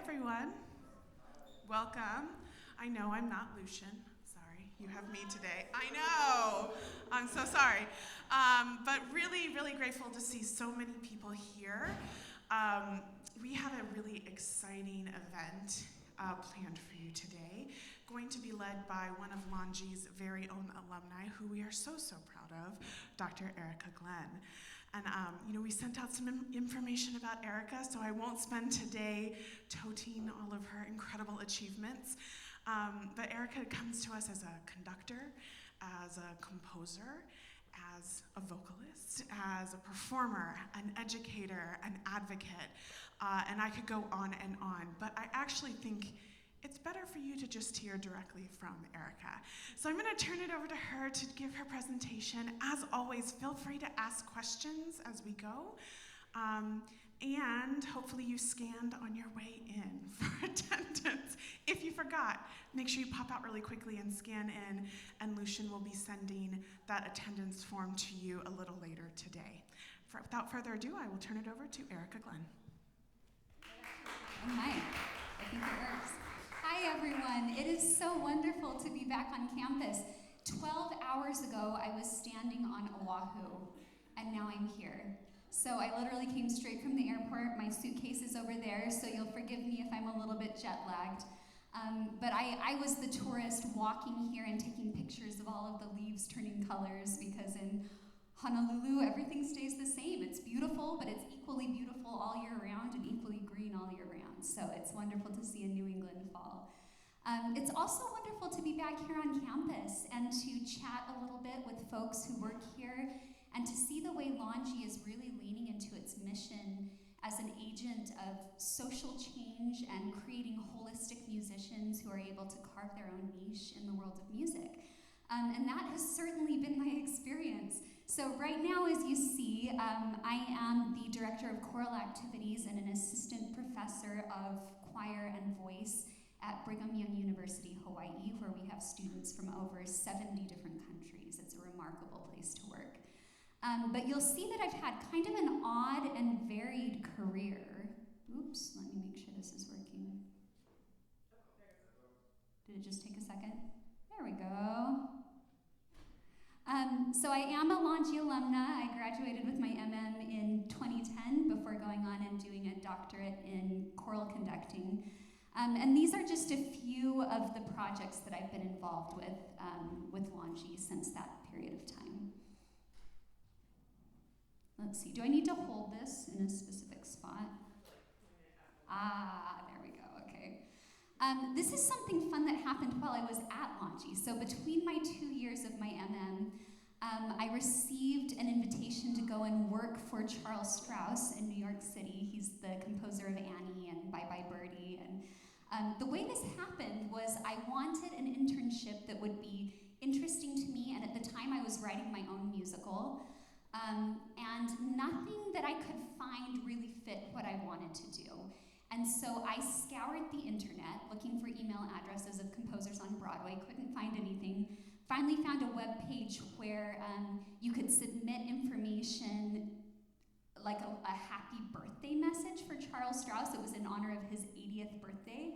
everyone. Welcome. I know I'm not Lucian. Sorry, you have me today. I know. I'm so sorry. But really, really grateful to see so many people here. We have a really exciting event planned for you today, going to be led by one of Longy's very own alumni, who we are so proud of, Dr. Erica Glenn. And we sent out some information about Erica, so I won't spend today toting all of her incredible achievements. But Erica comes to us as a conductor, as a composer, as a vocalist, as a performer, an educator, an advocate, and I could go on and on. But I actually think it's better for you to just hear directly from Erica. So I'm going to turn it over to her to give her presentation. As always, feel free to ask questions as we go. And hopefully you scanned on your way in for attendance. If you forgot, make sure you pop out really quickly and scan in, and Lucian will be sending that attendance form to you a little later today. Without further ado, I will turn it over to Erica Glenn. Oh my, I think it works. Hi everyone, it is so wonderful to be back on campus. 12 hours ago, I was standing on Oahu, and now I'm here. So I literally came straight from the airport. My suitcase is over there, so you'll forgive me if I'm a little bit jet-lagged. But I was the tourist walking here and taking pictures of all of the leaves turning colors, because in Honolulu, everything stays the same. It's beautiful, but it's equally beautiful all year round and equally green all year round. So it's wonderful to see a New England fall. It's also wonderful to be back here on campus and to chat a little bit with folks who work here, and to see the way Longy is really leaning into its mission as an agent of social change and creating holistic musicians who are able to carve their own niche in the world of music. And that has certainly been my experience. So right now, as you see, I am the director of choral activities and an assistant professor of choir and voice at Brigham Young University, Hawaii, where we have students from over 70 different countries. It's a remarkable place to work. But you'll see that I've had kind of an odd and varied career. Oops, let me make sure this is working. Did it just take a second? There we go. So I am a Longy alumna. I graduated with my MM in 2010 before going on and doing a doctorate in choral conducting. And these are just a few of the projects that I've been involved with Longy since that period of time. Let's see, do I need to hold this in a specific spot? There we go, okay. This is something fun that happened while I was at Longy. So between my 2 years of my MM, I received an invitation to go and work for Charles Strauss in New York City. He's the composer of Annie and Bye Bye Birdie. And the way this happened was I wanted an internship that would be interesting to me, and at the time I was writing my own musical. And nothing that I could find really fit what I wanted to do. And so I scoured the internet looking for email addresses of composers on Broadway, couldn't find anything. Finally found a web page where you could submit information like a happy birthday message for Charles Strauss. It was in honor of his 80th birthday.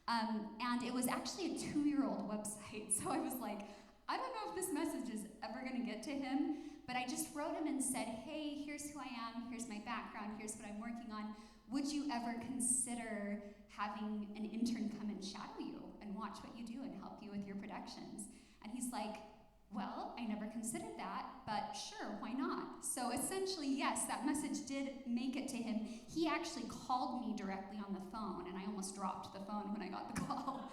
And it was actually a 2-year-old website. So I was like, I don't know if this message is ever gonna get to him. But I just wrote him and said, hey, here's who I am, here's my background, here's what I'm working on. Would you ever consider having an intern come and shadow you and watch what you do and help you with your productions? And he's like, well, I never considered that, but sure, why not? So essentially, yes, that message did make it to him. He actually called me directly on the phone, and I almost dropped the phone when I got the call.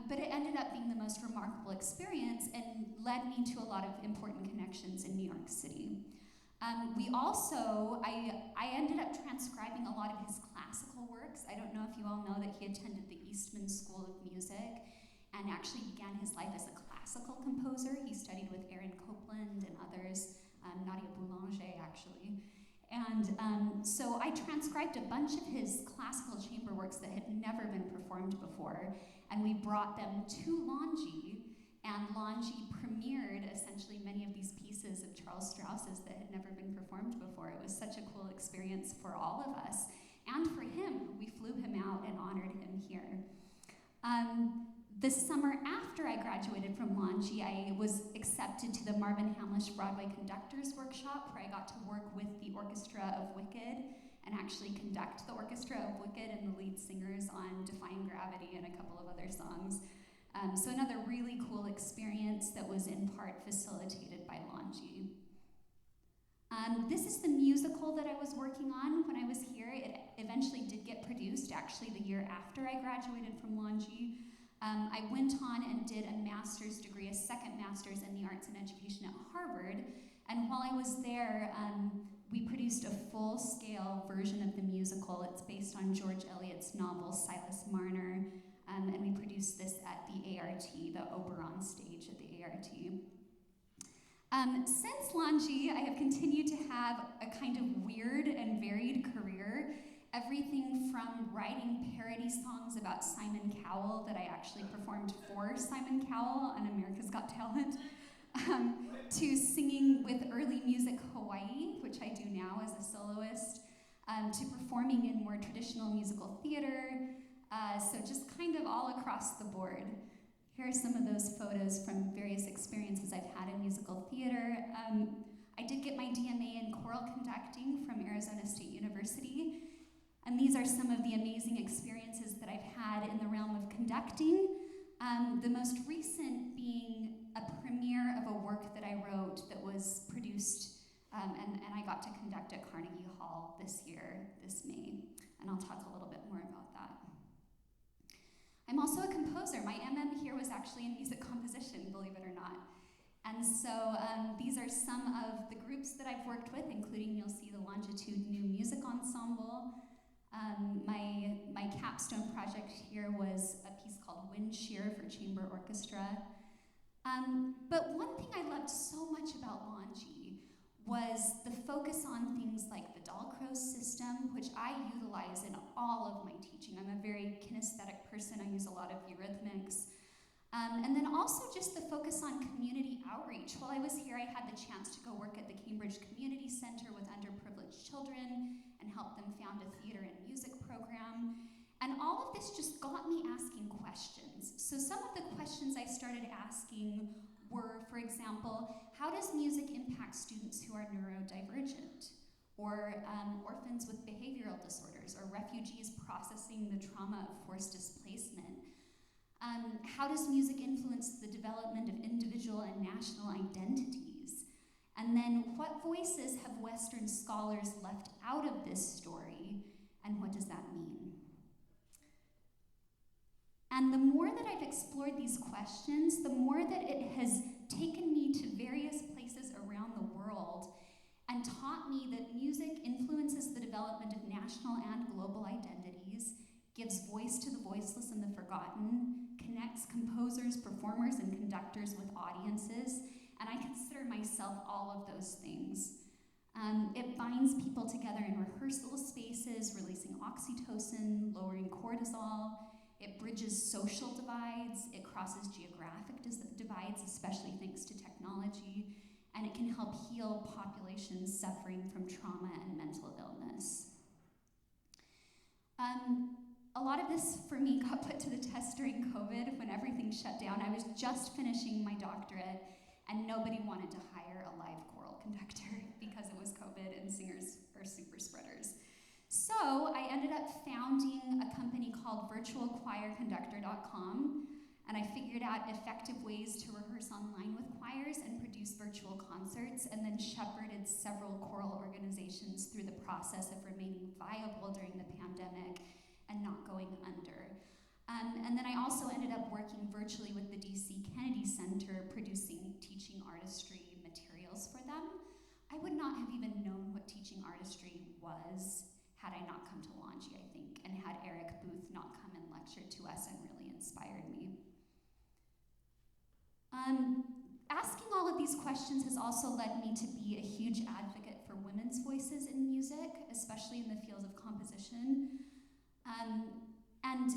But it ended up being the most remarkable experience and led me to a lot of important connections in New York City. I ended up transcribing a lot of his classical works. I don't know if you all know that he attended the Eastman School of Music and actually began his life as a classical composer. He studied with Aaron Copland and others, Nadia Boulanger actually. And so I transcribed a bunch of his classical chamber works that had never been performed before, and we brought them to Longy, and Longy premiered essentially many of these pieces of Charles Strauss's that had never been performed before. It was such a cool experience for all of us. And for him, we flew him out and honored The summer after I graduated from Longy, I was accepted to the Marvin Hamlish Broadway Conductors Workshop, where I got to work with the orchestra of Wicked and actually conduct the orchestra of Wicked and the lead singers on Defying Gravity and a couple of other songs. So another really cool experience that was in part facilitated by Longy. This is the musical that I was working on when I was here. It eventually did get produced, actually the year after I graduated from Longy. I went on and did a master's degree, a second master's in the arts and education at Harvard. And while I was there, we produced a full-scale version of the musical. It's based on George Eliot's novel, Silas Marner. And we produced this at the ART, the Oberon stage at the ART. Since Longy, I have continued to have a kind of weird and varied career. Everything from writing parody songs about Simon Cowell that I actually performed for Simon Cowell on America's Got Talent, to singing with Early Music Hawaii, which I do now as a soloist, to performing in more traditional musical theater, so just kind of all across the board. Here are some of those photos from various experiences I've had in musical theater. I did get my DMA in choral conducting from Arizona State University, and these are some of the amazing experiences that I've had in the realm of conducting. The most recent being a premiere of a work that I wrote that was produced, and I got to conduct at Carnegie Hall this May, and I'll talk a little bit more about that. I'm also a composer. My MM here was actually in music composition, believe it or not. And so these are some of the groups that I've worked with, including you'll see the Longitude New Music Ensemble. My capstone project here was a piece called Wind Shear for chamber orchestra. But one thing I loved so much about Longy was the focus on things like the Dahlcroze system, which I utilize in all of my teaching. I'm a very kinesthetic person. I use a lot of eurythmics. And then also just the focus on community outreach. While I was here, I had the chance to go work at the Cambridge Community Center with underprivileged children and help them found a theater and music program. And all of this just got me asking questions. So some of the questions I started asking were, for example, how does music impact students who are neurodivergent? Or orphans with behavioral disorders, or refugees processing the trauma of forced displacement? How does music influence the development of individual and national identities? And then what voices have Western scholars left out of this story, and what does that mean? And the more that I've explored these questions, the more that it has taken me to various places around the world and taught me that music influences the development of national and global identities, gives voice to the voiceless and the forgotten, connects composers, performers, and conductors with audiences, and I consider myself all of those things. It binds people together in rehearsal spaces, releasing oxytocin, lowering cortisol. It bridges social divides. It crosses geographic divides, especially thanks to technology. And it can help heal populations suffering from trauma and mental illness. A lot of this, for me, got put to the test during COVID when everything shut down. I was just finishing my doctorate, and nobody wanted to hire a live choral conductor because it was COVID and singers are super spreaders. So I ended up founding a company called virtualchoirconductor.com, and I figured out effective ways to rehearse online with choirs and produce virtual concerts, and then shepherded several choral organizations through the process of remaining viable during the pandemic and not going under. And then I also ended up working virtually with the DC Kennedy Center, producing teaching artistry materials for them. I would not have even known what teaching artistry was had I not come to Longy, I think, and had Eric Booth not come and lectured to us and really inspired me. Asking all of these questions has also led me to be a huge advocate for women's voices in music, especially in the field of composition. And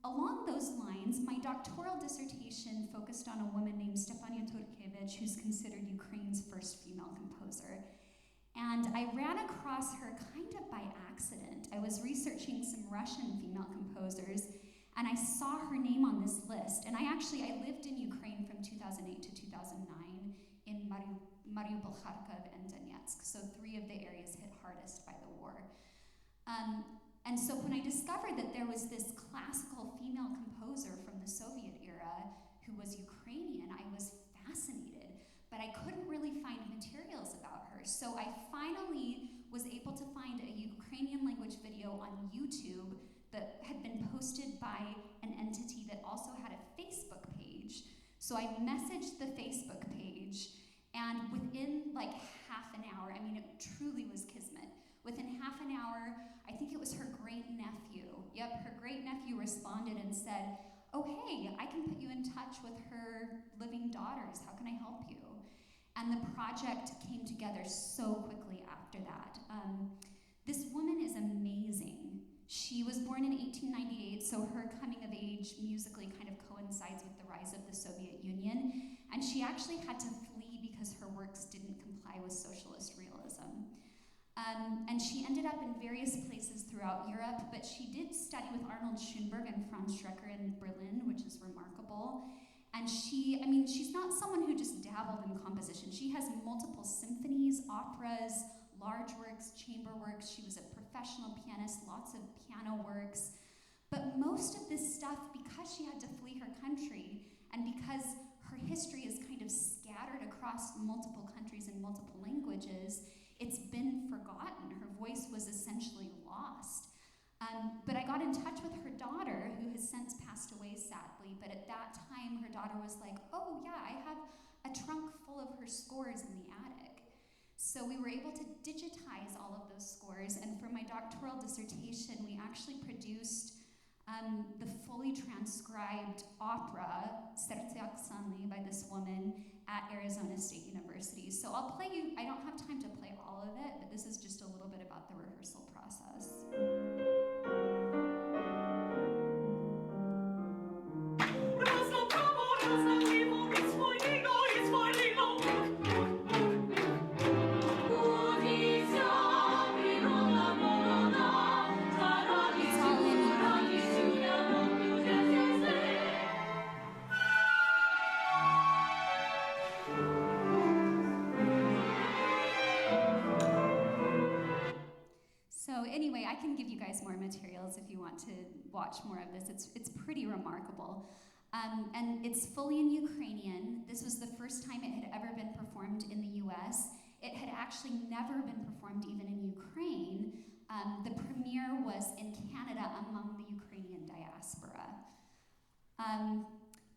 along those lines, my doctoral dissertation focused on a woman named Stefania Turkiewicz, who's considered Ukraine's first female composer. And I ran across her kind of by accident. I was researching some Russian female composers, and I saw her name on this list. And I lived in Ukraine from 2008 to 2009 in Mariupol, Kharkov, and Donetsk. So 3 of the areas hit hardest by the war. And so when I discovered that there was this classical female composer from the Soviet era who was Ukrainian, I was fascinated, but I couldn't really find materials about her. So I finally was able to find a Ukrainian language video on YouTube that had been posted by an entity that also had a Facebook page. So I messaged the Facebook page, and within like half an hour, I mean, it truly was kismet. Within half an hour, I think it was her great-nephew. Yep, her great-nephew responded and said, "Oh, hey, I can put you in touch with her living daughters. How can I help you?" And the project came together so quickly after that. This woman is amazing. She was born in 1898, so her coming of age musically kind of coincides with the rise of the Soviet Union. And she actually had to flee because her works didn't comply with socialist realism. And she ended up in various places throughout Europe, but she did study with Arnold Schoenberg and Franz Schrecker in Berlin, which is remarkable. And she's not someone who just dabbled in composition. She has multiple symphonies, operas, large works, chamber works. She was a professional pianist, lots of piano works. But most of this stuff, because she had to flee her country, and because her history is kind of scattered across multiple countries and multiple languages, it's been forgotten. Her voice was essentially lost. But I got in touch with her daughter, who has since passed away, sadly. But at that time, her daughter was like, "Oh yeah, I have a trunk full of her scores in the attic." So we were able to digitize all of those scores. And for my doctoral dissertation, we actually produced the fully transcribed opera, Serce Oksany, by this woman at Arizona State University. So I'll play you, I don't have time to play all of it, but this is just a little bit about the rehearsal process. So anyway, I can give you guys more materials if you want to watch more of this. It's pretty remarkable. And it's fully in Ukrainian. This was the first time it had ever been performed in the US. It had actually never been performed even in Ukraine. The premiere was in Canada among the Ukrainian diaspora.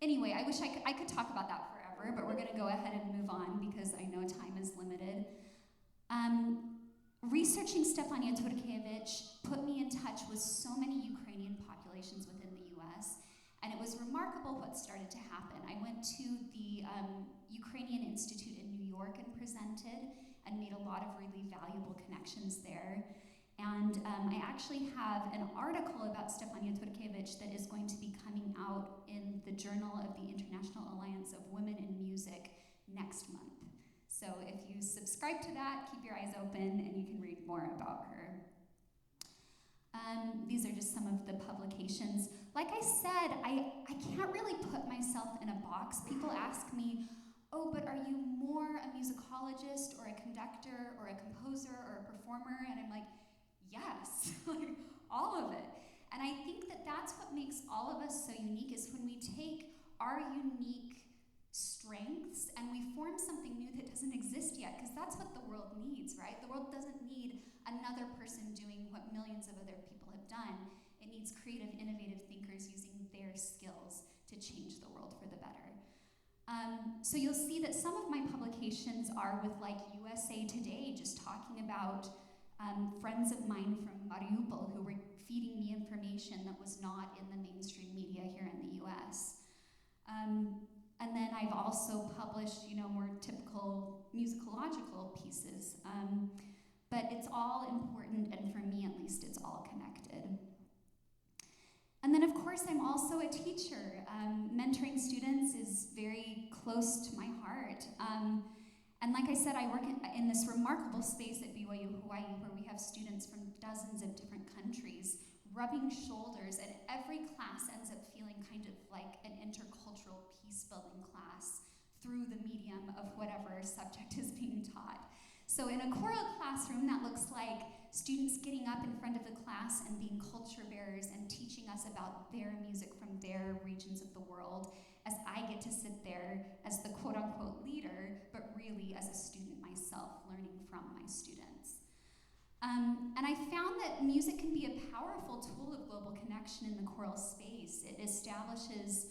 Anyway, I wish I could talk about that forever, but we're going to go ahead and move on because I know time is limited. Researching Stefania Turkievich put me in touch with so many Ukrainian populations within the US, and it was remarkable what started to happen. I went to the Ukrainian Institute in New York and presented and made a lot of really valuable connections there. And I actually have an article about Stefania Turkievich that is going to be coming out in the Journal of the International Alliance of Women in Music next month. So if you subscribe to that, keep your eyes open and you can read more about her. These are just some of the publications. Like I said, I can't really put myself in a box. People ask me, "Oh, but are you more a musicologist or a conductor or a composer or a performer?" And I'm like, yes, like all of it. And I think that that's what makes all of us so unique, is when we take our unique strengths and we form something new that doesn't exist yet, because that's what the world needs, right? The world doesn't need another person doing what millions of other people have done. It needs creative, innovative thinkers using their skills to change the world for the better. So you'll see that some of my publications are with like USA Today, just talking about friends of mine from Mariupol who were feeding me information that was not in the mainstream media here in the US. And then I've also published, more typical musicological pieces. But it's all important, and for me at least, it's all connected. And then of course I'm also a teacher. Mentoring students is very close to my heart. And like I said, I work in this remarkable space at BYU Hawaii where we have students from dozens of different countries rubbing shoulders, and every class ends up feeling kind of like an intercultural peace-building class through the medium of whatever subject is being taught. So in a choral classroom, that looks like students getting up in front of the class and being culture bearers and teaching us about their music from their regions of the world, as I get to sit there as the quote-unquote leader, but really as a student myself, learning from my students. And I found that music can be a powerful tool of global connection in the choral space. It establishes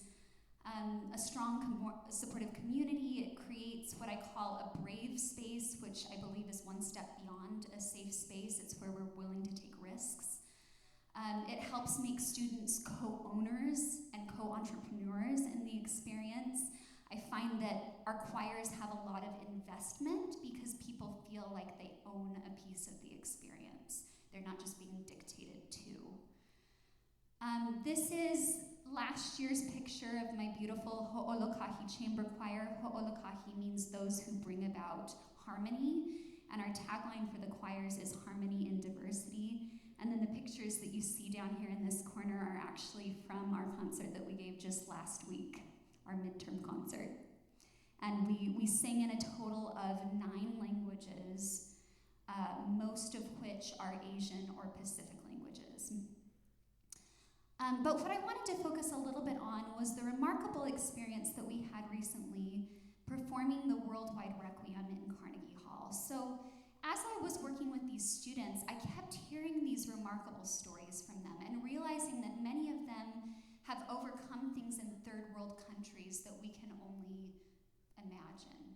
a strong, supportive community. It creates what I call a brave space, which I believe is one step beyond a safe space. It's where we're willing to take risks. It helps make students co-owners and co-entrepreneurs in the experience. I find that our choirs have a lot of investment because people feel like they own a piece of the experience. They're not just being dictated to. This is last year's picture of my beautiful Ho'olokahi chamber choir. Ho'olokahi means those who bring about harmony, and our tagline for the choirs is harmony in diversity. And then the pictures that you see down here in this corner are actually from our concert that we gave just last week, our midterm concert. And we sang in a total of 9 languages, most of which are Asian or Pacific languages. But what I wanted to focus a little bit on was the remarkable experience that we had recently performing the Worldwide Requiem in Carnegie Hall. So as I was working with these students, I kept hearing these remarkable stories from them and realizing that many of them have overcome things in third world countries that we can only imagine.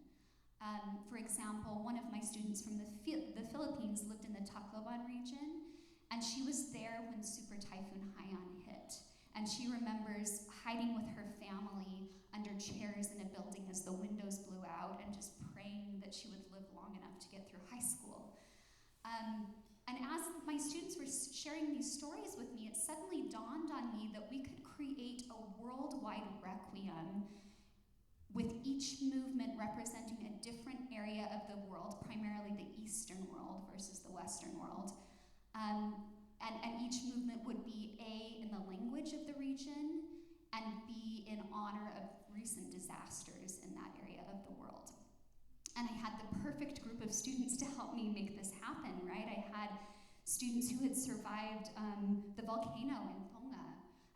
For example, one of my students from the Philippines lived in the Tacloban region, and she was there when Super Typhoon Haiyan hit. And she remembers hiding with her family under chairs in a building as the windows blew out and just praying that she would live long enough to get through high school. And as my students were sharing these stories with me, it suddenly dawned on me that we could create a worldwide requiem with each movement representing a different area of the world, primarily the Eastern world versus the Western world. And each movement would be A, in the language of the region, and B, in honor of recent disasters in that area of the world. And I had the perfect group of students to help me make this happen, right? I had students who had survived the volcano in Tonga.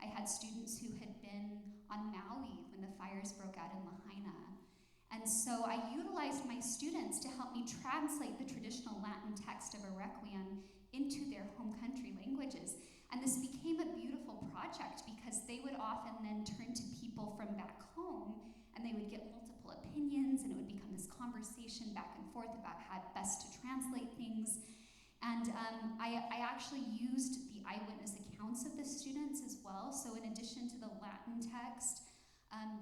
I had students who had been on Maui when the fires broke out in Lahaina. And so I utilized my students to help me translate the traditional Latin text of a requiem into their home country languages. And this became a beautiful project because they would often then turn to people from back home and they would get multiple opinions, and it would become this conversation back and forth about how best to translate things. And I actually used the eyewitness accounts of the students as well. So in addition to the Latin text,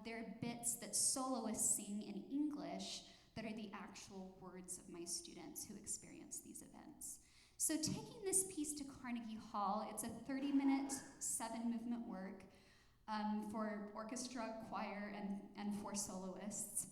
there are bits that soloists sing in English that are the actual words of my students who experience these events. So taking this piece to Carnegie Hall, it's a 30-minute, 7-movement work for orchestra, choir, and 4 soloists.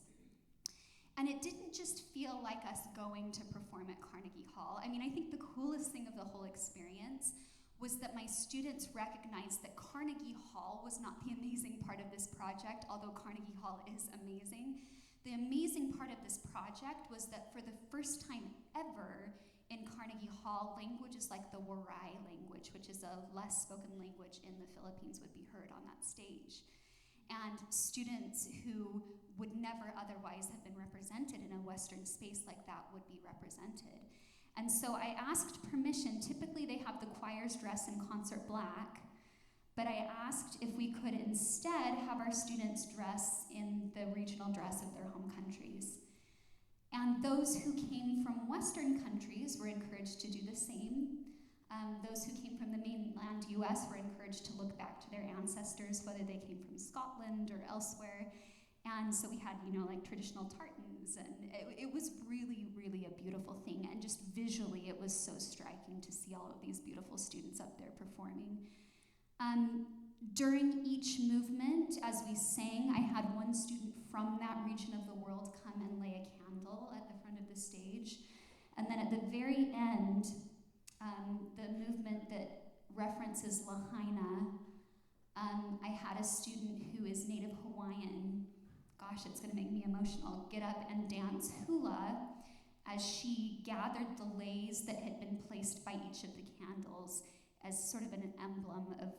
And it didn't just feel like us going to perform at Carnegie Hall. I mean, I think the coolest thing of the whole experience was that my students recognized that Carnegie Hall was not the amazing part of this project, although Carnegie Hall is amazing. The amazing part of this project was that for the first time ever in Carnegie Hall, languages like the Waray language, which is a less spoken language in the Philippines, would be heard on that stage. And students who would never otherwise have been represented in a Western space like that would be represented. And so I asked permission. Typically they have the choirs dress in concert black, but I asked if we could instead have our students dress in the regional dress of their home countries. And those who came from Western countries were encouraged to do the same. Those who came from the mainland US were encouraged to look back to their ancestors, whether they came from Scotland or elsewhere. And so we had, like traditional tartans, and it was really, really a beautiful thing. And just visually, it was so striking to see all of these beautiful students up there performing. During each movement, as we sang, I had one student from that region of the world come and lay a candle at the front of the stage. And then at the very end, the movement that references Lahaina. I had a student who is Native Hawaiian, gosh, it's gonna make me emotional, get up and dance hula as she gathered the leis that had been placed by each of the candles as sort of an emblem of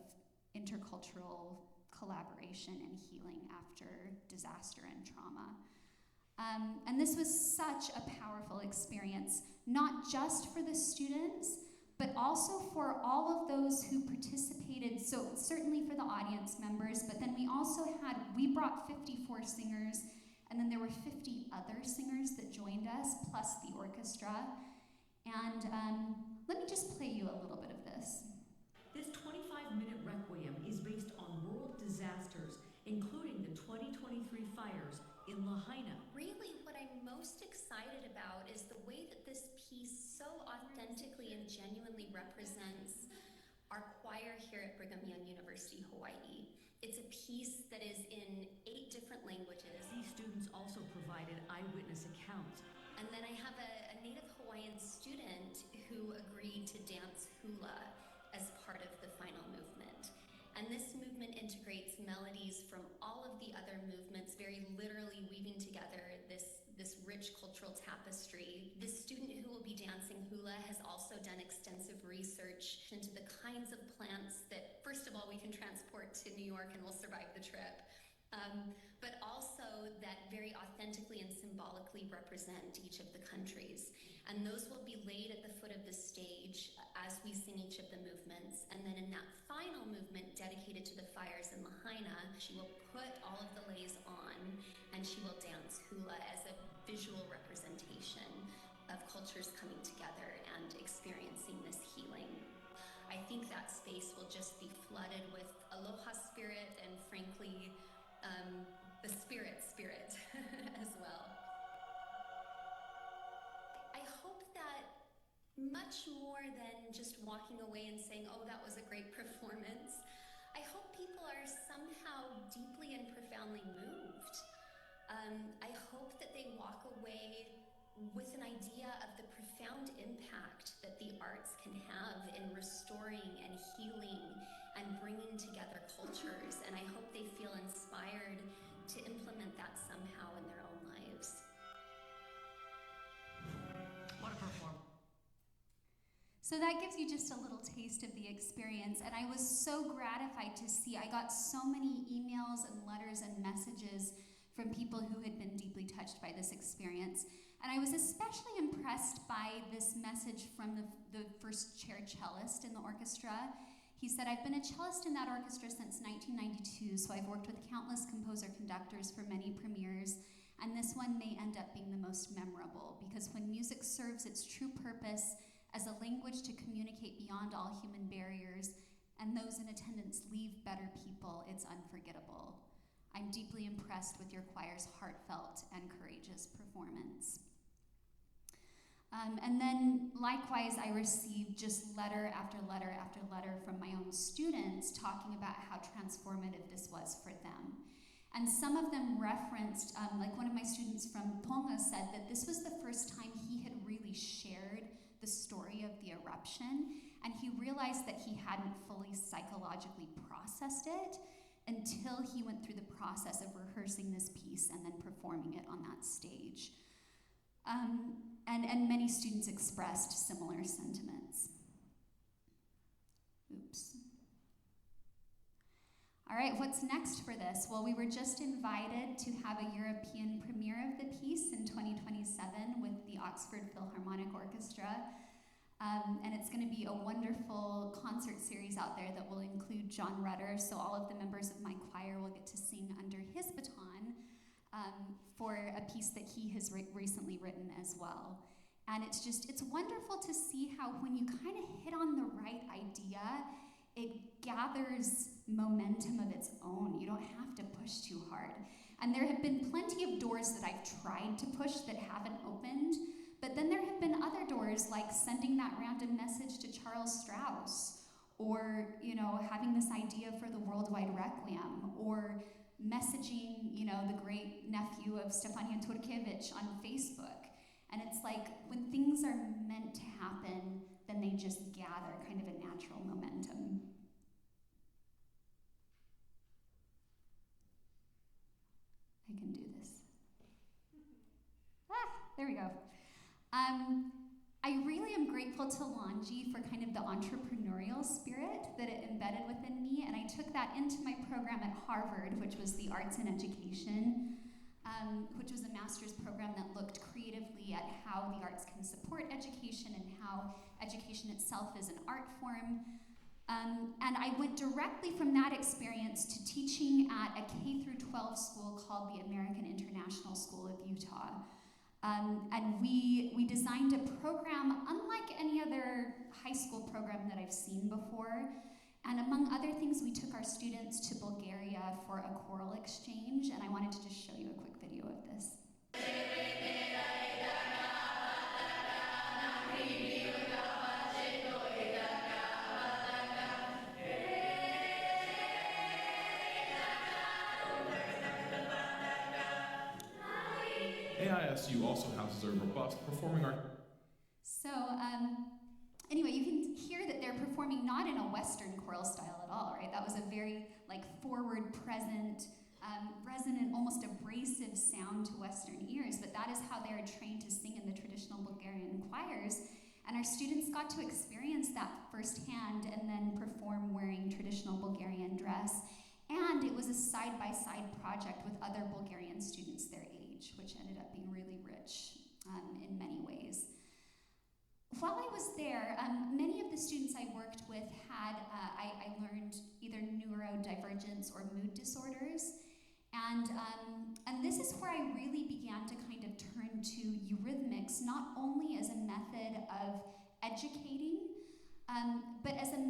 intercultural collaboration and healing after disaster and trauma. And this was such a powerful experience, not just for the students, but also for all of those who participated, so certainly for the audience members, but then we brought 54 singers, and then there were 50 other singers that joined us, plus the orchestra. And let me just play you a little bit of this. This 25-minute requiem is based on world disasters, including the 2023 fires in Lahaina. Really, what I'm most excited about is the way that this piece so authentically and genuinely represents our choir here at Brigham Young University, Hawaii. It's a piece that is in 8 different languages. These students also provided eyewitness accounts. And then I have a Native Hawaiian student who agreed to dance hula as part of the final movement. And this movement integrates melodies from all of the other movements, very literally weaving together this rich cultural tapestry. This student who will be dancing hula has also done extensive research into the kinds of plants that, first of all, we can transport to New York and will survive the trip, but also that very authentically and symbolically represent each of the countries. And those will be laid at the foot of the stage as we sing each of the movements. And then in that final movement dedicated to the fires in Lahaina, she will put all of the leis on and she will dance hula as a visual representation of cultures coming together and experiencing this healing. I think that space will just be flooded with aloha spirit and frankly, the spirit as well. I hope that much more than just walking away and saying, oh, that was a great performance, I hope people are somehow deeply and profoundly moved. I hope that they walk away with an idea of the profound impact that the arts can have in restoring and healing and bringing together cultures. And I hope they feel inspired to implement that somehow in their own lives. What a performance. So that gives you just a little taste of the experience, and I was so gratified to see. I got so many emails and letters and messages from people who had been deeply touched by this experience. And I was especially impressed by this message from the first chair cellist in the orchestra. He said, I've been a cellist in that orchestra since 1992, so I've worked with countless composer-conductors for many premieres, and this one may end up being the most memorable, because when music serves its true purpose as a language to communicate beyond all human barriers, and those in attendance leave better people, it's unforgettable. I'm deeply impressed with your choir's heartfelt and courageous performance. And then likewise, I received just letter after letter after letter from my own students talking about how transformative this was for them. And some of them referenced, like one of my students from Tonga said that this was the first time he had really shared the story of the eruption, and he realized that he hadn't fully psychologically processed it until he went through the process of rehearsing this piece and then performing it on that stage. And many students expressed similar sentiments. Oops. All right, what's next for this? Well, we were just invited to have a European premiere of the piece in 2027 with the Oxford Philharmonic Orchestra. And it's going to be a wonderful concert series out there that will include John Rutter, so all of the members of my choir will get to sing under his baton for a piece that he has recently written as well. And it's wonderful to see how when you kind of hit on the right idea, it gathers momentum of its own. You don't have to push too hard. And there have been plenty of doors that I've tried to push that haven't opened, but then there have been other doors, like sending that random message to Charles Strauss, or having this idea for the Worldwide Requiem, or messaging the great nephew of Stefania Turkiewicz on Facebook. And it's like when things are meant to happen, then they just gather kind of a natural momentum. there we go. I really am grateful to Longy for kind of the entrepreneurial spirit that it embedded within me, and I took that into my program at Harvard, which was the Arts in Education, which was a master's program that looked creatively at how the arts can support education and how education itself is an art form. And I went directly from that experience to teaching at a K-12 school called the American International School of Utah. And we designed a program unlike any other high school program that I've seen before. And among other things, we took our students to Bulgaria for a choral exchange, and I wanted to just show you a quick video of this. AISU also houses a robust performing art. So, anyway, you can hear that they're performing not in a Western choral style at all, right? That was a very, forward, present, resonant, almost abrasive sound to Western ears, but that is how they are trained to sing in the traditional Bulgarian choirs. And our students got to experience that firsthand and then perform wearing traditional Bulgarian dress. And it was a side-by-side project with other Bulgarian students their age, which ended up being really rich in many ways. While I was there, many of the students I worked with had, I learned either neurodivergence or mood disorders. And this is where I really began to kind of turn to eurythmics, not only as a method of educating, but as a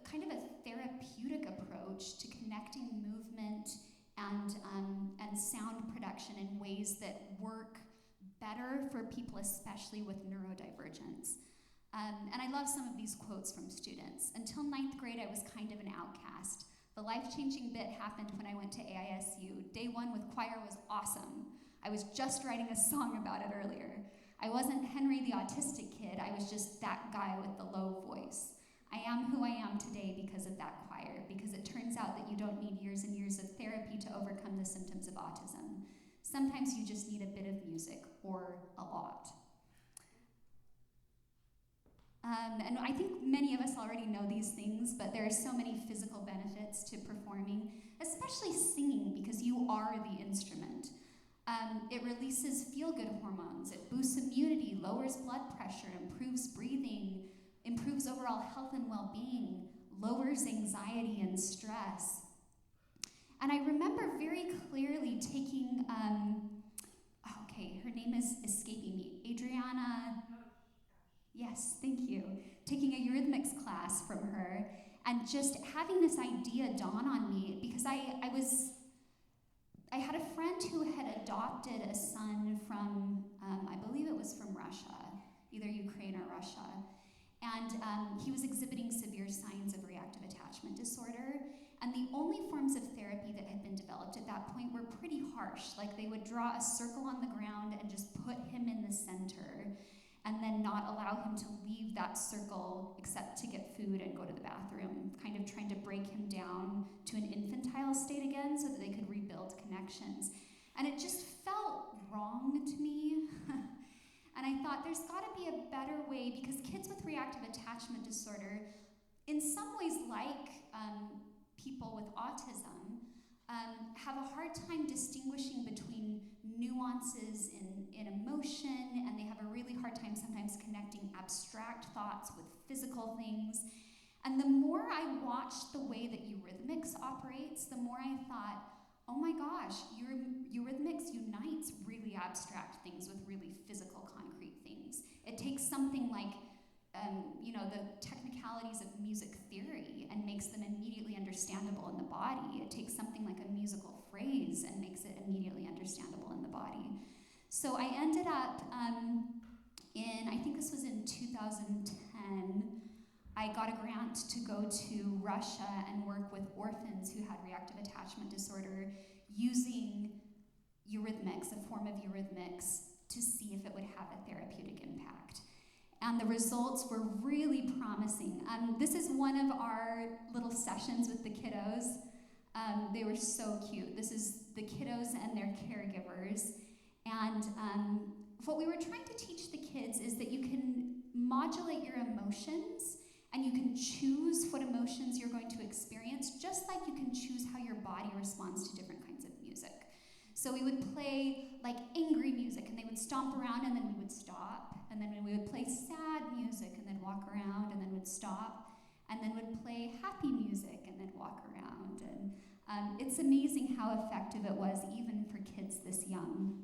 kind of a therapeutic approach to connecting movement and sound production in ways that work better for people, especially with neurodivergence. And I love some of these quotes from students. Until 9th grade, I was kind of an outcast. The life-changing bit happened when I went to AISU. Day 1 with choir was awesome. I was just writing a song about it earlier. I wasn't Henry the autistic kid, I was just that guy with the low voice. I am who I am today because of that choir, because it turns out that you don't need years and years of therapy to overcome the symptoms of autism. Sometimes you just need a bit of music, or a lot. And I think many of us already know these things, but there are so many physical benefits to performing, especially singing, because you are the instrument. It releases feel-good hormones, it boosts immunity, lowers blood pressure, improves breathing, improves overall health and well-being, lowers anxiety and stress. And I remember very clearly taking, her name is escaping me, Adriana, yes, thank you, taking a eurythmics class from her, and just having this idea dawn on me, because I had a friend who had adopted a son from, I believe it was from Russia, either Ukraine or Russia, and he was exhibiting severe signs of reactive attachment disorder, and the only forms of therapy that had been developed at that point were pretty harsh. Like, they would draw a circle on the ground and just put him in the center, and then not allow him to leave that circle except to get food and go to the bathroom, kind of trying to break him down to an infantile state again so that they could rebuild connections. And it just felt wrong to me. And I thought, there's gotta be a better way, because kids with reactive attachment disorder, in some ways like people with autism, have a hard time distinguishing between nuances in emotion, and they have a really hard time sometimes connecting abstract thoughts with physical things. And the more I watched the way that eurythmics operates, the more I thought, oh my gosh, eurythmics unites really abstract things with really physical, concrete things. It takes something like the technicalities of music theory and makes them immediately understandable in the body. It takes something like a musical phrase and makes it immediately understandable in the body. So I ended up I think this was in 2010, I got a grant to go to Russia and work with orphans who had reactive attachment disorder using eurythmics, a form of eurythmics, to see if it would have a therapeutic impact. And the results were really promising. This is one of our little sessions with the kiddos. They were so cute. This is the kiddos and their caregivers. And what we were trying to teach the kids is that you can modulate your emotions and you can choose what emotions you're going to experience, just like you can choose how your body responds to different kinds of music. So we would play like angry music and they would stomp around and then we would stop. And then we would play sad music and then walk around and then would stop. And then would play happy music and then walk around. And it's amazing how effective it was even for kids this young.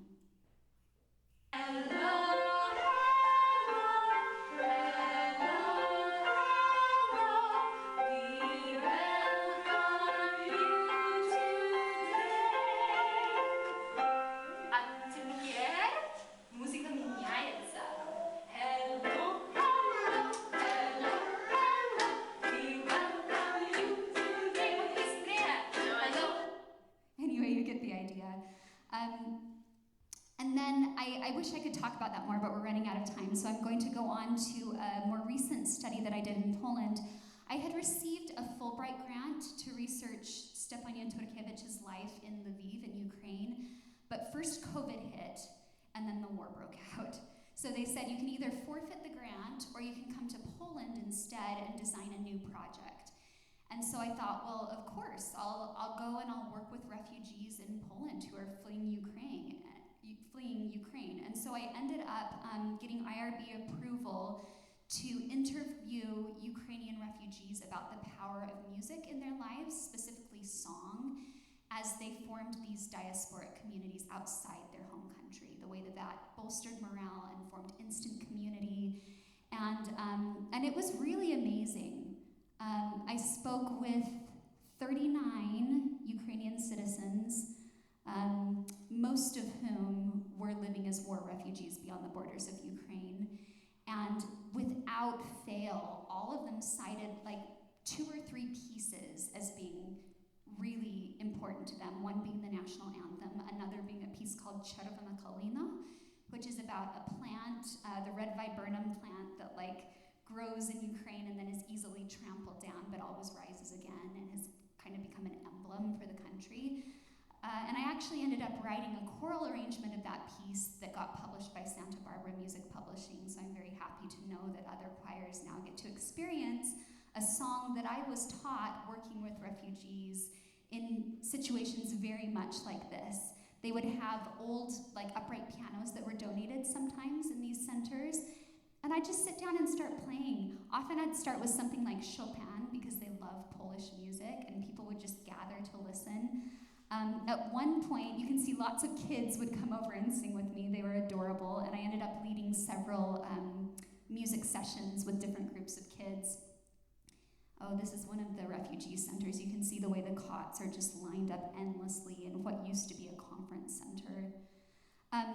Anyway, you get the idea. And then I wish I could talk about that more, but we're running out of time, so I'm going to go on to a more recent study that I did in Poland. I had received a Fulbright grant to research Stepan Turkiewicz's life in Lviv in Ukraine, but first COVID hit, and then the war broke out. So they said you can either forfeit the grant, or you can come to Poland instead and design a new project. And so I thought, well, of course, I'll go and I'll work with refugees in Poland who are fleeing Ukraine. And so I ended up getting IRB approval to interview Ukrainian refugees about the power of music in their lives, specifically song, as they formed these diasporic communities outside their home country, the way that bolstered morale and formed instant community. And it was really amazing. I spoke with 39 Ukrainian citizens, most of whom were living as war refugees beyond the borders of Ukraine. And without fail, all of them cited like 2 or 3 pieces as being really important to them, one being the national anthem, another being a piece called Czerwona Kalina, which is about a plant, the red viburnum plant that grows in Ukraine and then is easily trampled down but always rises again and has kind of become an emblem for the country. And I actually ended up writing a choral arrangement of that piece that got published by Santa Barbara Music Publishing, so I'm very happy to know that other choirs now get to experience a song that I was taught working with refugees in situations very much like this. They would have old, upright pianos that were donated sometimes in these centers, and I'd just sit down and start playing. Often I'd start with something like Chopin, because they love Polish music, and people would just gather to listen. At one point, you can see lots of kids would come over and sing with me. They were adorable, and I ended up leading several music sessions with different groups of kids. Oh, this is one of the refugee centers. You can see the way the cots are just lined up endlessly in what used to be a conference center.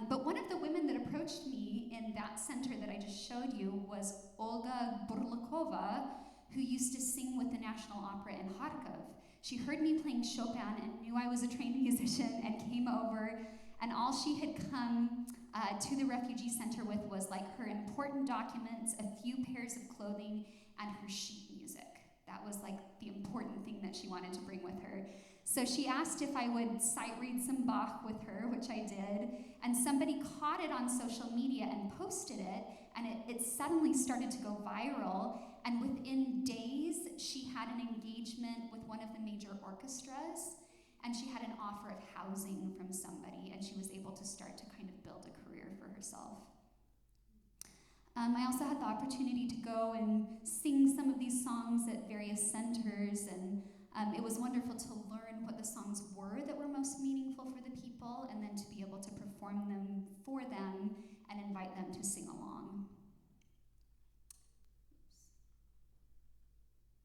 But one of the women that approached me in that center that I just showed you was Olga Burlakova, who used to sing with the National Opera in Kharkov. She heard me playing Chopin and knew I was a trained musician and came over, and all she had come to the refugee center with was her important documents, a few pairs of clothing, and her sheet music. That was the important thing that she wanted to bring with her. So she asked if I would sight read some Bach with her, which I did, and somebody caught it on social media and posted it, and it suddenly started to go viral, and within days she had an engagement with one of the major orchestras, and she had an offer of housing from somebody, and she was able to start to kind of build a career for herself. I also had the opportunity to go and sing some of these songs at various centers, and it was wonderful to learn what the songs were that were most meaningful for the people, and then to be able to perform them for them and invite them to sing along.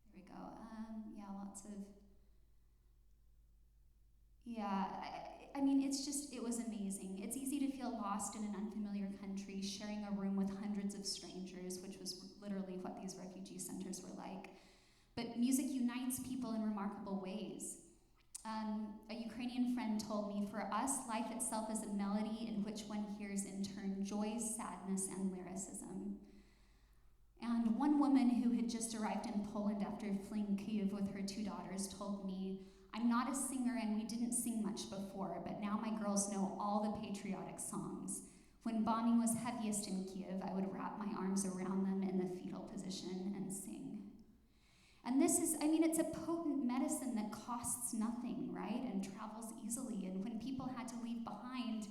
There we go. I mean, it was amazing. It's easy to feel lost in an unfamiliar country, sharing a room with hundreds of strangers, which was literally what these refugee centers were like. But music unites people in remarkable ways. A Ukrainian friend told me, for us, life itself is a melody in which one hears in turn joy, sadness, and lyricism. And one woman who had just arrived in Poland after fleeing Kyiv with her 2 daughters told me, I'm not a singer and we didn't sing much before, but now my girls know all the patriotic songs. When bombing was heaviest in Kiev, I would wrap my arms around them in the fetal position and sing. And this is, it's a potent medicine that costs nothing, right? And travels easily. And when people had to leave behind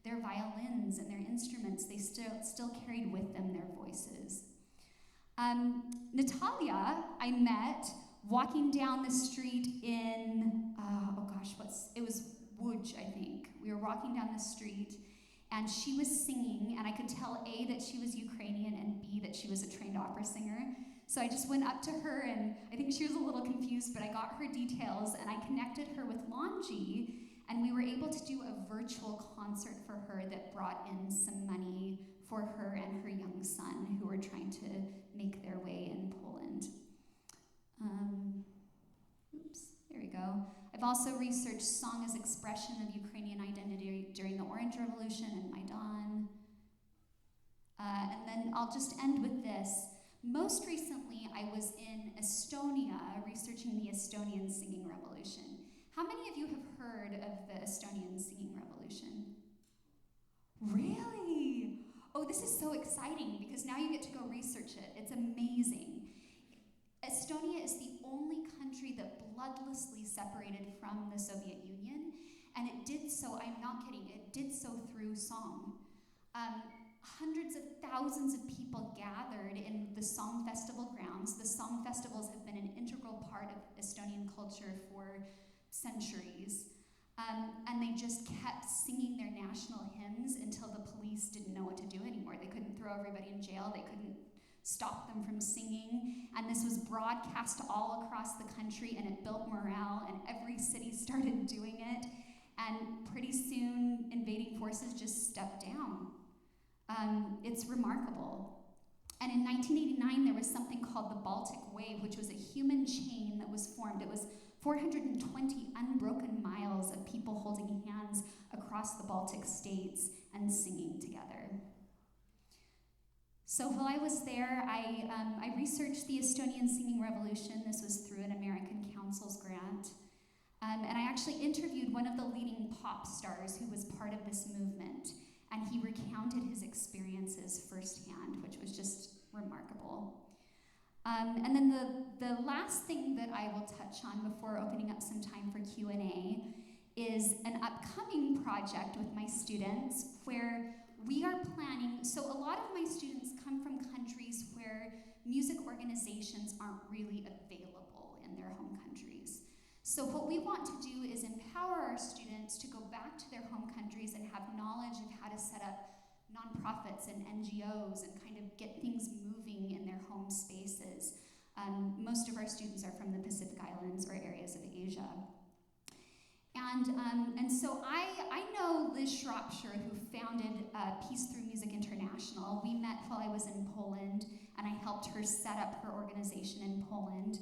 their violins and their instruments, they still carried with them their voices. Natalia, I met walking down the street in, it was Łódź, I think. We were walking down the street, and she was singing, and I could tell A, that she was Ukrainian, and B, that she was a trained opera singer. So I just went up to her, and I think she was a little confused, but I got her details, and I connected her with Longy, and we were able to do a virtual concert for her that brought in some money for her and her young son, who were trying to make their way in Poland. There we go. I've also researched song as expression of Ukrainian identity during the Orange Revolution and Maidan. And then I'll just end with this. Most recently, I was in Estonia researching the Estonian singing revolution. How many of you have heard of the Estonian singing revolution? Really? Oh, this is so exciting because now you get to go research it. It's amazing. Estonia is the only country that bloodlessly separated from the Soviet Union, and it did so, I'm not kidding, it did so through song. Hundreds of thousands of people gathered in the song festival grounds. The song festivals have been an integral part of Estonian culture for centuries. And they just kept singing their national hymns until the police didn't know what to do anymore. They couldn't throw everybody in jail. They couldn't stop them from singing. And this was broadcast all across the country, and it built morale, and every city started doing it. And pretty soon, invading forces just stepped down. It's remarkable. And in 1989, there was something called the Baltic Wave, which was a human chain that was formed. It was 420 unbroken miles of people holding hands across the Baltic states and singing together. So while I was there, I researched the Estonian singing revolution. This was through an American Council's grant. And I actually interviewed one of the leading pop stars who was part of this movement. And he recounted his experiences firsthand, which was just remarkable. And then the last thing that I will touch on before opening up some time for Q&A is an upcoming project with my students where we are planning, so a lot of my students come from countries where music organizations aren't really available in their home countries. So what we want to do is empower our students to go back to their home countries and have knowledge of how to set up nonprofits and NGOs and kind of get things moving in their home spaces. Most of our students are from the Pacific Islands or areas of Asia. And so I know Liz Shropshire, who founded Peace Through Music International. We met while I was in Poland, and I helped her set up her organization in Poland.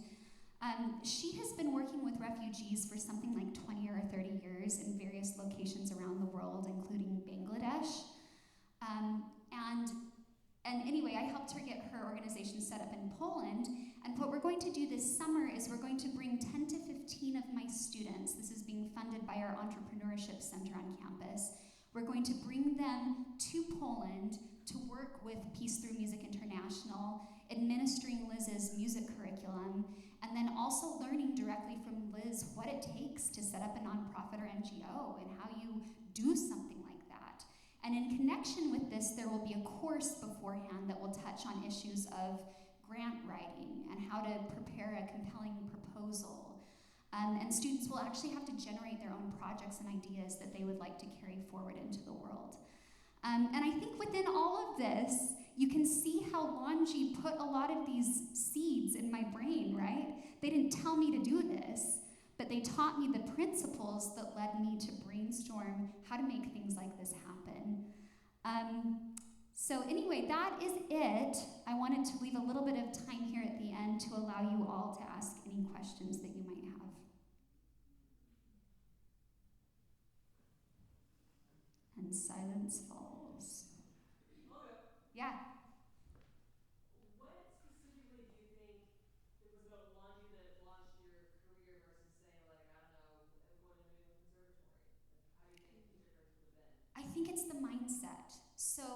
She has been working with refugees for something like 20 or 30 years in various locations around the world, including Bangladesh. And anyway, I helped her get her organization set up in Poland. And what we're going to do this summer is we're going to bring 10 to 15 of my students. This is being funded by our entrepreneurship center on campus. We're going to bring them to Poland to work with Peace Through Music International, administering Liz's music curriculum, and then also learning directly from Liz what it takes to set up a nonprofit or NGO and how you do something like that. And in connection with this, there will be a course beforehand that will touch on issues of grant writing and how to prepare a compelling proposal. And students will actually have to generate their own projects and ideas that they would like to carry forward into the world. And I think within all of this, you can see how Longy put a lot of these seeds in my brain, right? They didn't tell me to do this, but they taught me the principles that led me to brainstorm how to make things like this happen. So anyway, that is it. I wanted to leave a little bit of time here at the end to allow you all to ask any questions that you might have. And silence falls. Yeah. What specifically do you think it was about Longy that launched your career versus, say, like, I don't know, going to maybe a conservatory? Like, how do you think the difference would have been? I think it's the mindset. So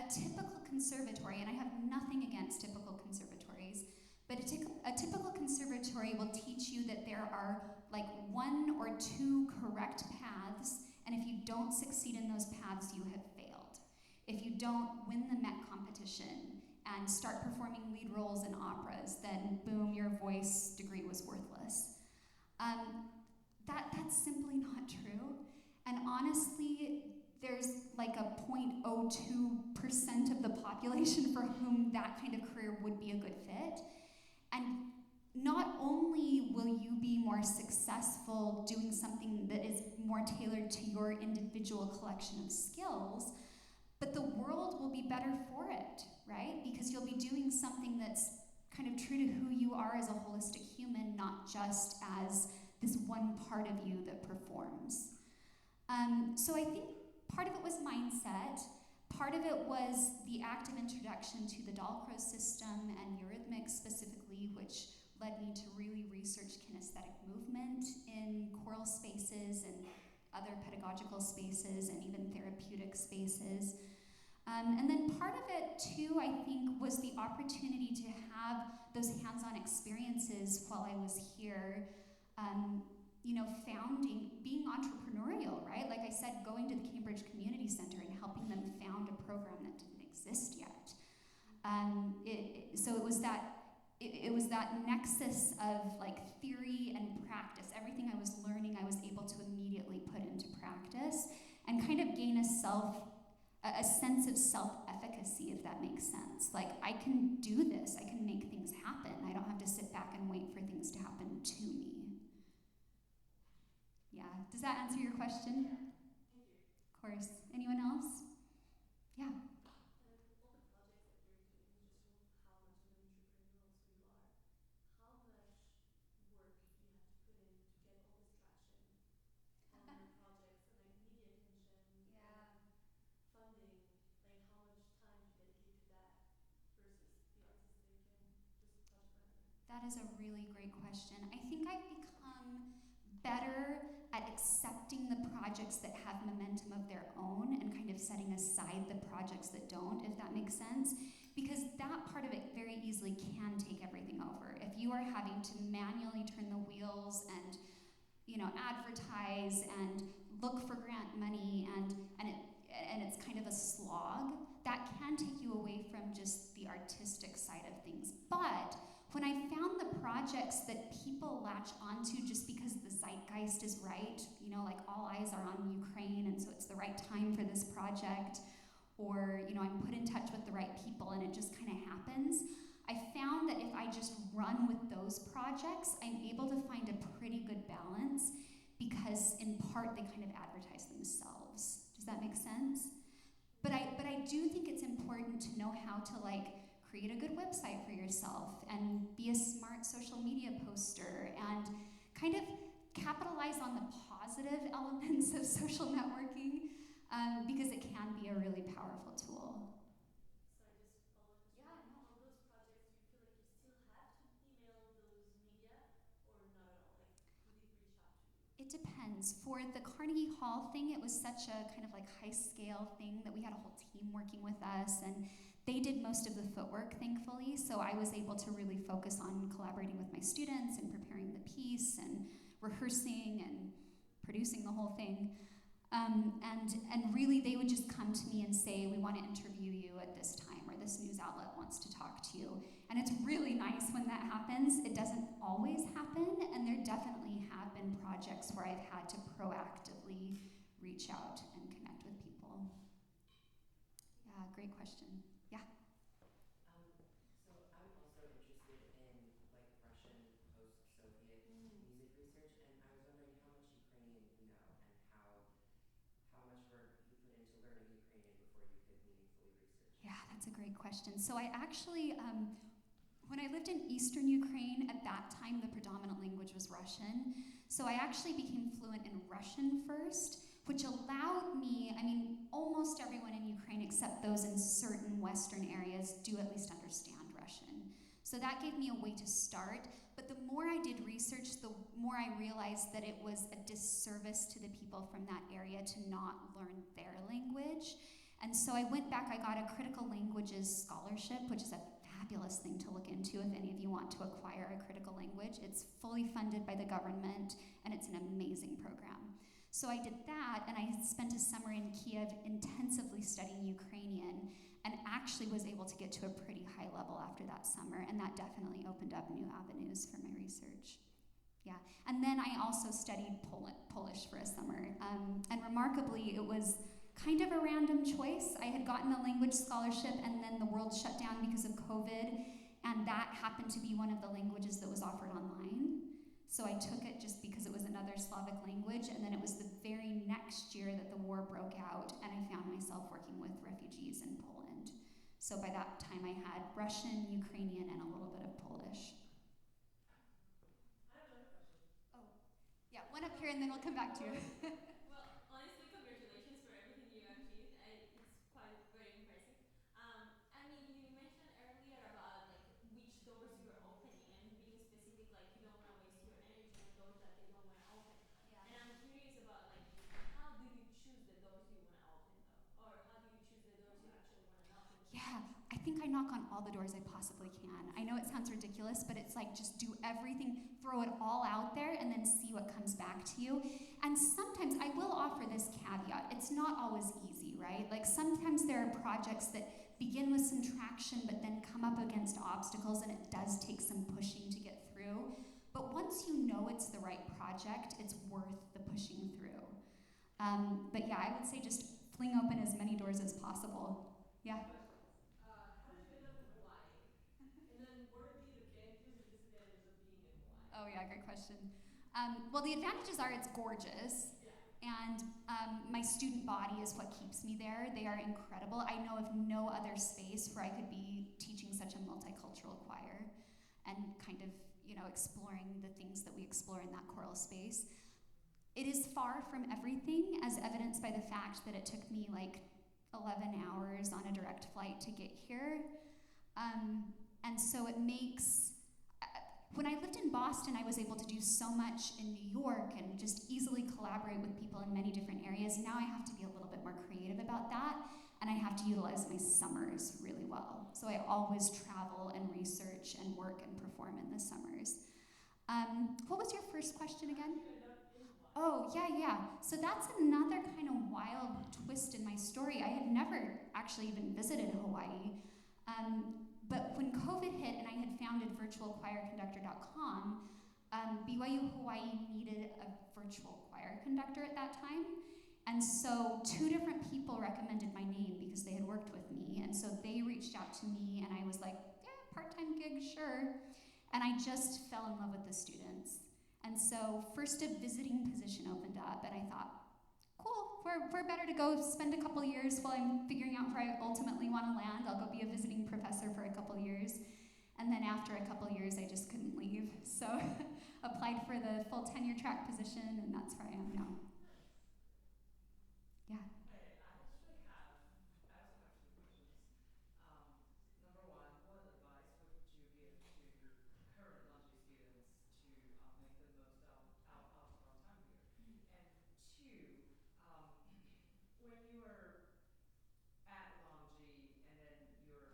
typical conservatory, and I have nothing against typical conservatories, but a typical conservatory will teach you that there are like 1 or 2 correct paths, and if you don't succeed in those paths, you have failed. If you don't win the Met competition and start performing lead roles in operas, then boom, your voice degree was worthless. That's simply not true. And honestly, there's like a 0.02% of the population for whom that kind of career would be a good fit. And not only will you be more successful doing something that is more tailored to your individual collection of skills, but the world will be better for it, right? Because you'll be doing something that's kind of true to who you are as a holistic human, not just as this one part of you that performs. So I think part of it was mindset. Part of it was the active introduction to the Dahlcrow system and Eurythmics specifically, which led me to really research kinesthetic movement in choral spaces and other pedagogical spaces and even therapeutic spaces. And then part of it too, I think, was the opportunity to have those hands-on experiences while I was here, being entrepreneurial, right? Like I said, going to the Cambridge Community Center and helping them found a program that didn't exist yet. So it was that nexus of like theory and practice. Everything I was learning, I was able to immediately put into practice and kind of gain a sense of self-efficacy, if that makes sense. Like, I can do this, I can make things happen. I don't have to sit back and wait for things to happen to me. Yeah, does that answer your question? Thank you. Of course. Anyone else? Yeah. All the projects that you're doing just show how much of an entrepreneurial soul you are. How much work do you have to put in to get all this traction on your projects and like media attention and funding? Like how much time do you dedicate to that versus the artists that you can just project whenever? That is a really great question. I think I've become better at accepting the projects that have momentum of their own and kind of setting aside the projects that don't, if that makes sense. Because that part of it very easily can take everything over. If you are having to manually turn the wheels and, advertise and look for grant money and it's kind of a slog, that can take you away from just the artistic side of things. But when I found the projects that people latch onto just because the zeitgeist is right, like all eyes are on Ukraine and so it's the right time for this project, or, I'm put in touch with the right people and it just kind of happens, I found that if I just run with those projects, I'm able to find a pretty good balance because in part they kind of advertise themselves. Does that make sense? But I do think it's important to know how to create a good website for yourself and be a smart social media poster and kind of capitalize on the positive elements of social networking because it can be a really powerful tool. Sorry, just follow up question. Yeah, no. On those projects, do you feel like you still have to email those media or not at all? Like, who do you reach out to? It depends. For the Carnegie Hall thing, it was such a kind of high scale thing that we had a whole team working with us and they did most of the footwork, thankfully, so I was able to really focus on collaborating with my students and preparing the piece and rehearsing and producing the whole thing. And really, they would just come to me and say, we want to interview you at this time, or this news outlet wants to talk to you. And it's really nice when that happens. It doesn't always happen, and there definitely have been projects where I've had to proactively reach out and connect with people. Yeah, great question. Yeah. So I'm also interested in Russian post-Soviet music research, and I was wondering how much Ukrainian you know and how much work you put into learning Ukrainian before you could meaningfully research. Yeah, that's a great question. So I actually, when I lived in Eastern Ukraine, at that time the predominant language was Russian. So I actually became fluent in Russian first, which allowed me, almost everyone in Ukraine except those in certain Western areas do at least understand Russian. So that gave me a way to start. But the more I did research, the more I realized that it was a disservice to the people from that area to not learn their language. And so I went back, I got a critical languages scholarship, which is a fabulous thing to look into if any of you want to acquire a critical language. It's fully funded by the government, and it's an amazing program. So I did that, and I spent a summer in Kiev intensively studying Ukrainian, and actually was able to get to a pretty high level after that summer, and that definitely opened up new avenues for my research. Yeah, and then I also studied Polish for a summer, and remarkably, it was kind of a random choice. I had gotten a language scholarship, and then the world shut down because of COVID, and that happened to be one of the languages that was offered online. So I took it just because it was another Slavic language, and then it was the very next year that the war broke out, and I found myself working with refugees in Poland. So by that time I had Russian, Ukrainian, and a little bit of Polish. I have another question. Oh, yeah, one up here and then we'll come back to you. Well, honestly, congratulations for everything you achieved. It's quite very impressive. I mean, you mentioned earlier about like which doors you're opening and being specific, like you don't want to waste your energy on doors that they don't want to open. Yeah. And I'm curious about like how do you choose the doors you want to open though, or how do you choose the doors you actually want to knock in? Yeah, I think I knock on all the doors I possibly can. I know it sounds ridiculous, but it's like just do everything, throw it all out there, and then see what comes back to you. And sometimes I will offer this caveat. It's not always easy, right? Like sometimes there are projects that begin with some traction, but then come up against obstacles, and it does take some pushing to get through. But once you know it's the right project, it's worth the pushing through. But yeah, I would say just fling open as many doors as possible. Yeah. How did you end up in Hawaii? And then where do you get your advantage of being in Hawaii? Oh yeah, great question. Well, the advantages are it's gorgeous, and my student body is what keeps me there. They are incredible. I know of no other space where I could be teaching such a multicultural choir and kind of, exploring the things that we explore in that choral space. It is far from everything, as evidenced by the fact that it took me like 11 hours on a direct flight to get here. And so it makes, when I lived in Boston, I was able to do so much in New York and just easily collaborate with people in many different areas. Now I have to be a little bit more creative about that, and I have to utilize my summers really well. So I always travel and research and work and perform in the summers. What was your first question again? Oh, yeah. So that's another kind of wild twist in my story. I had never actually even visited Hawaii. But when COVID hit and I had founded virtualchoirconductor.com, BYU Hawaii needed a virtual choir conductor at that time. And so 2 different people recommended my name because they had worked with me. And so they reached out to me, and I was like, yeah, part-time gig, sure. And I just fell in love with the students. And so first a visiting position opened up, and I thought, cool, we're better to go spend a couple years while I'm figuring out where I ultimately want to land. I'll go be a visiting professor for a couple years. And then after a couple years, I just couldn't leave. So applied for the full tenure track position, and that's where I am now. Yeah. I also have 2 questions. Number one, what advice would you give to current Longy students to make the most out of our time here? And 2, when you were at Longy and then you're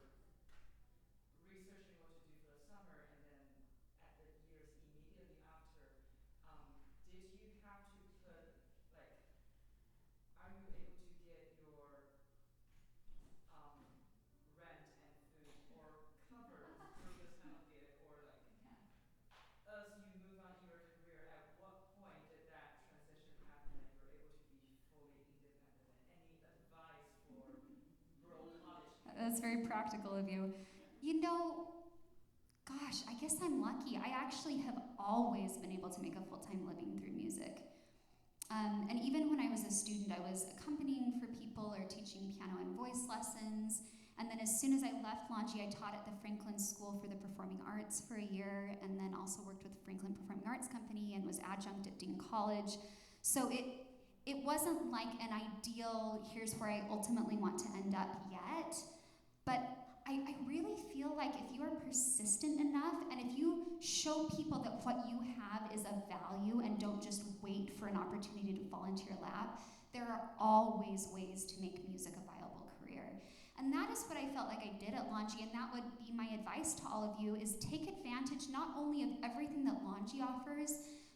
researching what to do for the summer, and then at the years immediately after, did you have to put, like, are you able to get your rent and food or covered through this kind of gig, or like as you move on in your career, at what point did that transition happen and you're able to be fully independent? And any advice for rural college people? That's very practical of you. Gosh, I guess I'm lucky. I actually have always been able to make a full-time living through music. And even when I was a student, I was accompanying for people or teaching piano and voice lessons. And then as soon as I left Longy, I taught at the Franklin School for the Performing Arts for a year, and then also worked with the Franklin Performing Arts Company and was adjunct at Dean College. So it wasn't like an ideal, here's where I ultimately want to end up yet, but I really feel like if you are persistent enough, and if you show people that what you have is of value and don't just wait for an opportunity to fall into your lap, there are always ways to make music a viable career. And that is what I felt like I did at Longy, and that would be my advice to all of you, is take advantage not only of everything that Longy offers,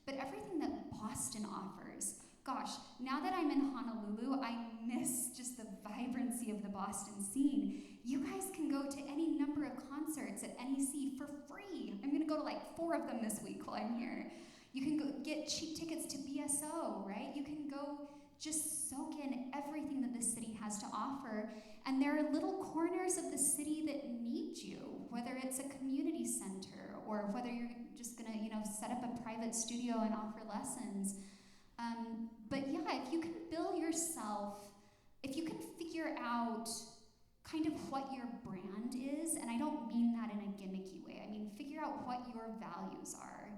but everything that Boston offers. Gosh, now that I'm in Honolulu, I miss just the vibrancy of the Boston scene. You guys can go to any number of concerts at NEC for free. I'm gonna go to like 4 of them this week while I'm here. You can go get cheap tickets to BSO, right? You can go just soak in everything that the city has to offer. And there are little corners of the city that need you, whether it's a community center or whether you're just gonna, set up a private studio and offer lessons. But yeah, if you can bill yourself, if you can figure out kind of what your brand is, and I don't mean that in a gimmicky way, I mean figure out what your values are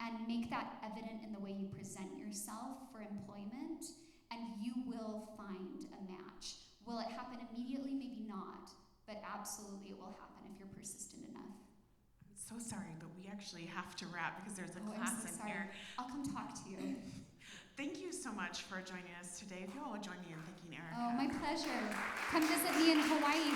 and make that evident in the way you present yourself for employment, and you will find a match. Will it happen immediately? Maybe not, but absolutely it will happen if you're persistent enough. I'm so sorry, but we actually have to wrap because there's a I'm class so in sorry. here. I'll come talk to you. Thank you so much for joining us today. If you all would join me in thanking Erica. Oh, my pleasure. Come visit me in Hawaii.